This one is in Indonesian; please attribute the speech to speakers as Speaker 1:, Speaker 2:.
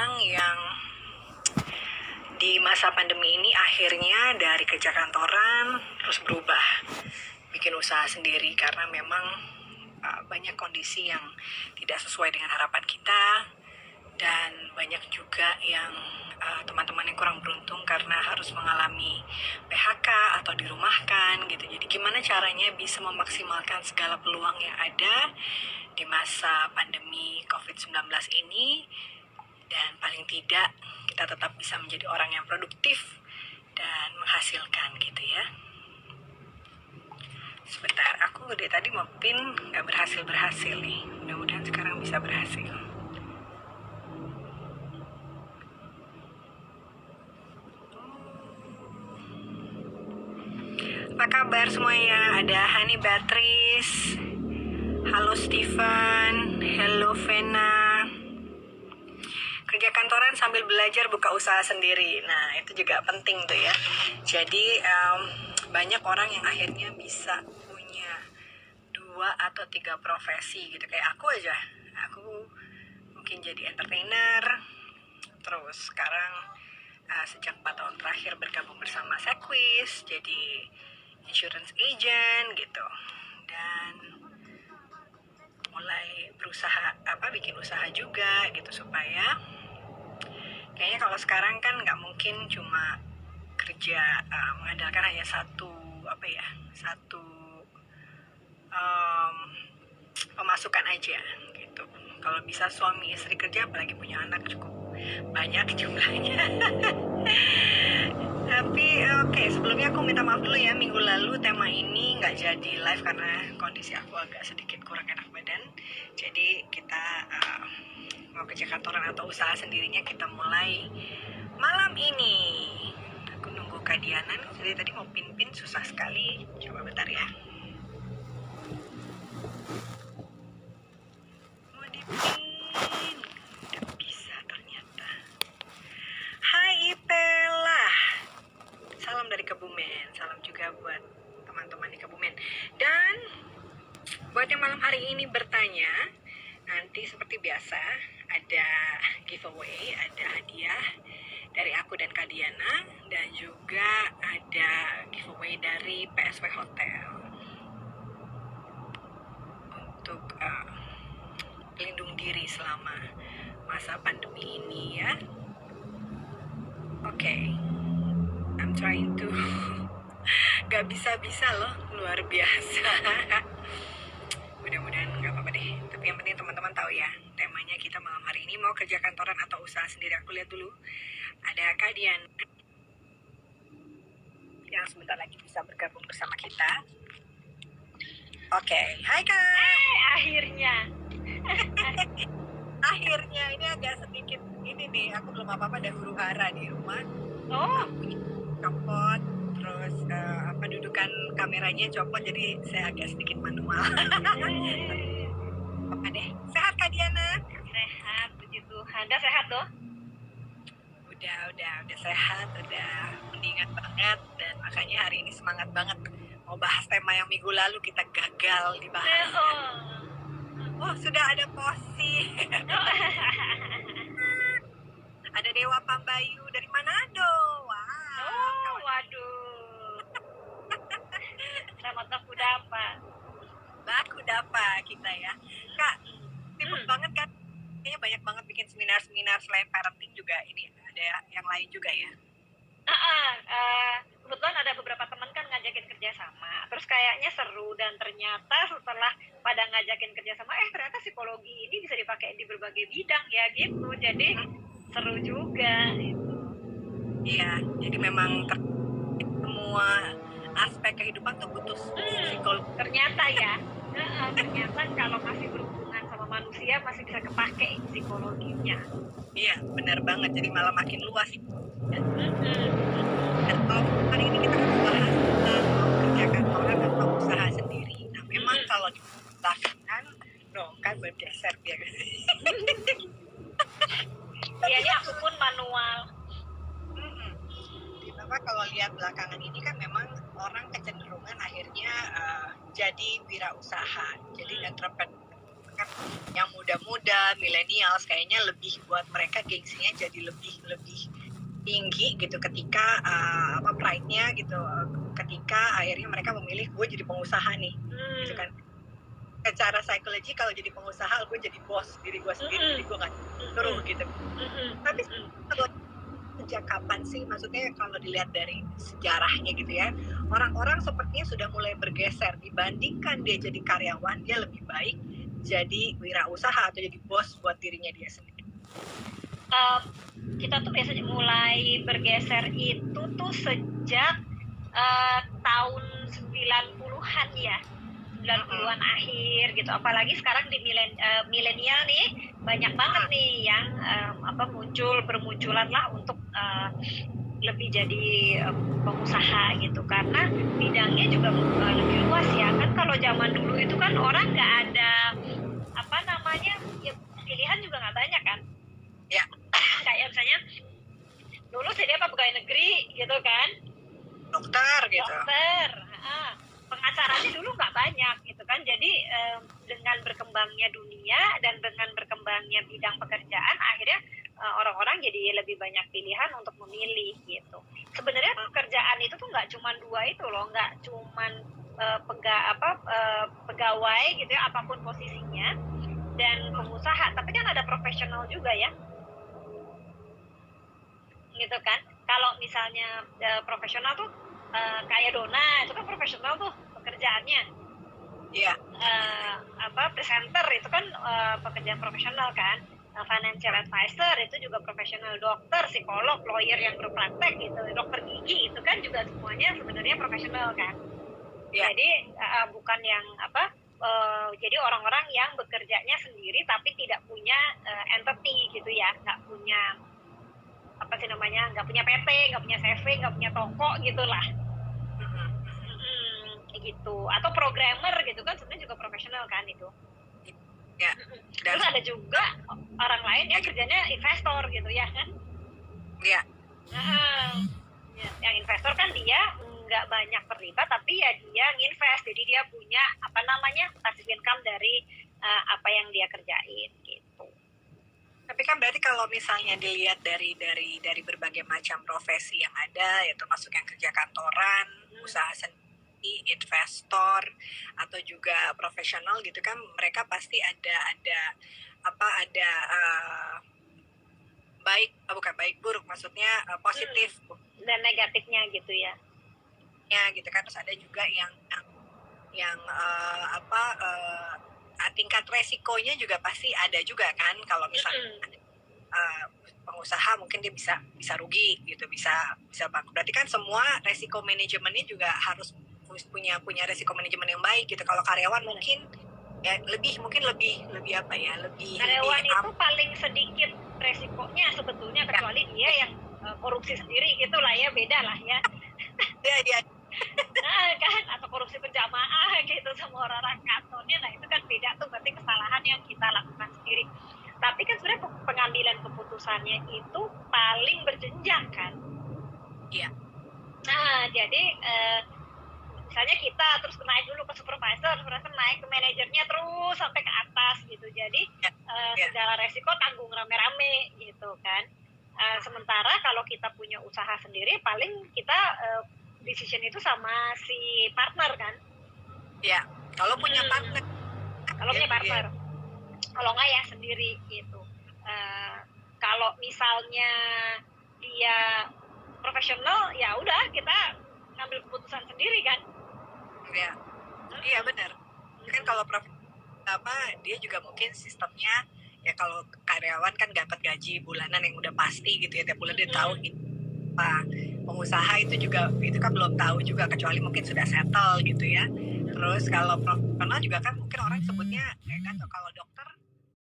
Speaker 1: orang yang di masa pandemi ini akhirnya dari kerja kantoran terus berubah bikin usaha sendiri karena memang banyak kondisi yang tidak sesuai dengan harapan kita, dan banyak juga yang teman-teman yang kurang beruntung karena harus mengalami PHK atau dirumahkan gitu. Jadi gimana caranya bisa memaksimalkan segala peluang yang ada di masa pandemi COVID-19 ini, dan paling tidak kita tetap bisa menjadi orang yang produktif dan menghasilkan gitu ya. Sebentar, aku dari tadi mau pin nggak berhasil nih. Mudah-mudahan sekarang bisa berhasil. Apa kabar semuanya? Ada Hani Beatrice, halo Steven, hello Vena. Kerja kantoran sambil belajar buka usaha sendiri. Nah, itu juga penting tuh ya. Jadi banyak orang yang akhirnya bisa punya 2 atau 3 profesi gitu. Kayak aku aja. Aku mungkin jadi entertainer. Terus sekarang sejak 4 tahun terakhir bergabung bersama Sequis, jadi insurance agent gitu. Dan mulai berusaha bikin usaha juga gitu, supaya kayaknya kalau sekarang kan nggak mungkin cuma kerja mengandalkan hanya satu pemasukan aja gitu. Kalau bisa suami istri kerja, apalagi punya anak cukup banyak jumlahnya. Tapi oke, sebelumnya aku minta maaf dulu ya, minggu lalu tema ini nggak jadi live karena kondisi aku agak sedikit kurang enak badan. Jadi kita mau kerja kantoran atau usaha sendirinya kita mulai malam ini. Aku nunggu Kak Diana, jadi tadi mau pin-pin susah sekali. Coba bentar ya. Mau dipin, udah bisa ternyata. Hai Ipela, salam dari Kebumen, salam juga buat teman-teman di Kebumen. Dan buat yang malam hari ini bertanya, nanti seperti biasa ada giveaway, ada hadiah dari aku dan Kak Diana, dan juga ada giveaway dari PSW Hotel untuk pelindung diri selama masa pandemi ini ya. Oke. I'm trying to gak bisa loh, luar biasa. Mudah-mudahan gak apa-apa deh. Tapi yang penting teman-teman tahu ya, temanya kita malam hari ini mau kerja kantoran atau usaha sendiri. Aku lihat dulu, ada Kak Dian yang sebentar lagi bisa bergabung bersama kita. Oke, hai Kak.
Speaker 2: Akhirnya
Speaker 1: Akhirnya ini agak sedikit ini nih, aku belum apa-apa ada huru hara di rumah. Copot, terus dudukan kameranya copot, jadi saya agak sedikit manual. Apa deh, sehat Kak Diana?
Speaker 2: sehat, puji Tuhan. Udah sehat loh.
Speaker 1: Udah sehat, udah mendingan banget, dan makanya hari ini semangat banget mau bahas tema yang minggu lalu kita gagal dibahas. Oh, sudah ada Posi. Ada Dewa Pambayu dari Manado. Wow.
Speaker 2: Waduh. Selamat aku dapat.
Speaker 1: Baku dapat kita ya. Kak, sibuk banget kan? Kayaknya banyak banget bikin seminar-seminar selain parenting juga, ini ada yang lain juga ya.
Speaker 2: Kebetulan ada beberapa teman kan ngajakin kerjasama, terus kayaknya seru, dan ternyata setelah pada ngajakin kerjasama, ternyata psikologi ini bisa dipakai di berbagai bidang ya gitu, jadi seru juga gitu.
Speaker 1: Iya, jadi memang semua aspek kehidupan tuh butuh psikologi.
Speaker 2: Ternyata ya, ternyata kalau masih berhubungan sama manusia masih bisa kepake psikologinya.
Speaker 1: Iya, benar banget, jadi malah makin luas. Dan hari ini kita akan membahas tentang mau kerja kantoran atau usaha sendiri. Nah, memang kalau di belakangan, kan bergeser dia.
Speaker 2: Iya, ini aku pun manual.
Speaker 1: Kenapa kalau lihat belakangan ini kan memang orang kecenderungan akhirnya jadi wirausaha, jadi entrepreneur. kan yang muda-muda, milenials kayaknya lebih buat mereka gengsinya jadi lebih lebih tinggi gitu ketika pride-nya gitu ketika akhirnya mereka memilih gue jadi pengusaha nih gitu kan. Secara psikologi kalau jadi pengusaha gue jadi bos diri gue sendiri jadi gue nggak suruh gitu. Tapi kalau sejak kapan sih, maksudnya kalau dilihat dari sejarahnya gitu ya, orang-orang sepertinya sudah mulai bergeser dibandingkan dia jadi karyawan, dia lebih baik jadi wirausaha atau jadi bos buat dirinya dia sendiri.
Speaker 2: Kita tuh biasanya mulai bergeser itu tuh sejak tahun 90-an ya, 90-an akhir gitu. Apalagi sekarang di milenial nih banyak banget nih yang bermunculan lah untuk lebih jadi pengusaha gitu, karena bidangnya juga lebih luas ya kan. Kalau zaman dulu itu kan orang nggak ada pilihan juga nggak banyak kan
Speaker 1: ya.
Speaker 2: Kayak misalnya dulu jadi pegawai negeri gitu kan,
Speaker 1: dokter gitu,
Speaker 2: pengacaranya dulu nggak banyak gitu kan. Jadi dengan berkembangnya dunia dan dengan berkembangnya bidang pekerjaan, akhirnya orang-orang jadi lebih banyak pilihan untuk memilih gitu. Sebenarnya pekerjaan itu tuh nggak cuma dua itu loh, nggak cuma pegawai gitu ya, apapun posisinya, dan pengusaha, tapi kan ada profesional juga ya gitu kan. Kalau misalnya profesional tuh kayak Dona itu kan profesional tuh pekerjaannya.
Speaker 1: Iya.
Speaker 2: Presenter itu kan pekerjaan profesional kan. Financial advisor itu juga profesional, dokter, psikolog, lawyer yang berpraktek gitu, dokter gigi itu kan juga semuanya sebenarnya profesional kan. Ya. Jadi bukan yang jadi orang-orang yang bekerjanya sendiri tapi tidak punya entity gitu ya, nggak punya nggak punya PT, nggak punya CV, nggak punya toko gitulah. Gitu. Atau programmer gitu kan sebenarnya juga profesional kan itu.
Speaker 1: Ya.
Speaker 2: Terus ada juga orang lain yang kerjanya investor gitu ya kan.
Speaker 1: Iya.
Speaker 2: Yang investor kan dia nggak banyak terlibat tapi ya dia nginvest, jadi dia punya passive income dari apa yang dia kerjain gitu.
Speaker 1: Tapi kan berarti kalau misalnya dilihat dari berbagai macam profesi yang ada, ya termasuk yang kerja kantoran, usaha sendiri, investor, atau juga profesional gitu kan, mereka pasti ada baik buruk, maksudnya positif
Speaker 2: dan negatifnya gitu ya.
Speaker 1: Ya gitu kan. Terus ada juga yang tingkat resikonya juga pasti ada juga kan. Kalau misalnya pengusaha mungkin dia bisa rugi gitu, bisa bangkrut. Berarti kan semua resiko manajemennya juga harus punya resiko manajemen yang baik gitu. Kalau karyawan mungkin ya lebih
Speaker 2: karyawan itu paling sedikit resikonya sebetulnya, kecuali dia yang korupsi sendiri gitulah ya, beda lah ya.
Speaker 1: Dia
Speaker 2: kan, atau korupsi berjamaah gitu sama orang-orang kantornya, nah itu kan beda tuh, berarti kesalahan yang kita lakukan sendiri. Tapi kan sebenarnya pengambilan keputusannya itu paling berjenjang kan.
Speaker 1: Iya.
Speaker 2: Nah jadi misalnya kita terus naik dulu ke supervisor naik ke manajernya terus sampai ke atas gitu. Jadi segala resiko tanggung rame-rame gitu kan. Sementara kalau kita punya usaha sendiri, paling kita decision itu sama si partner kan.
Speaker 1: Iya. Kalau punya partner.
Speaker 2: Kalau nggak ya sendiri gitu. Kalau misalnya dia profesional, ya udah kita ngambil keputusan sendiri kan.
Speaker 1: Iya benar. Kan kalau dia juga mungkin sistemnya ya, kalau karyawan kan dapat gaji bulanan yang udah pasti gitu ya, tiap bulan dia tahu gitu. Pengusaha itu kan belum tahu juga, kecuali mungkin sudah settle gitu ya. Terus kalau profesional juga kan mungkin orang sebutnya ya kan, kalau dokter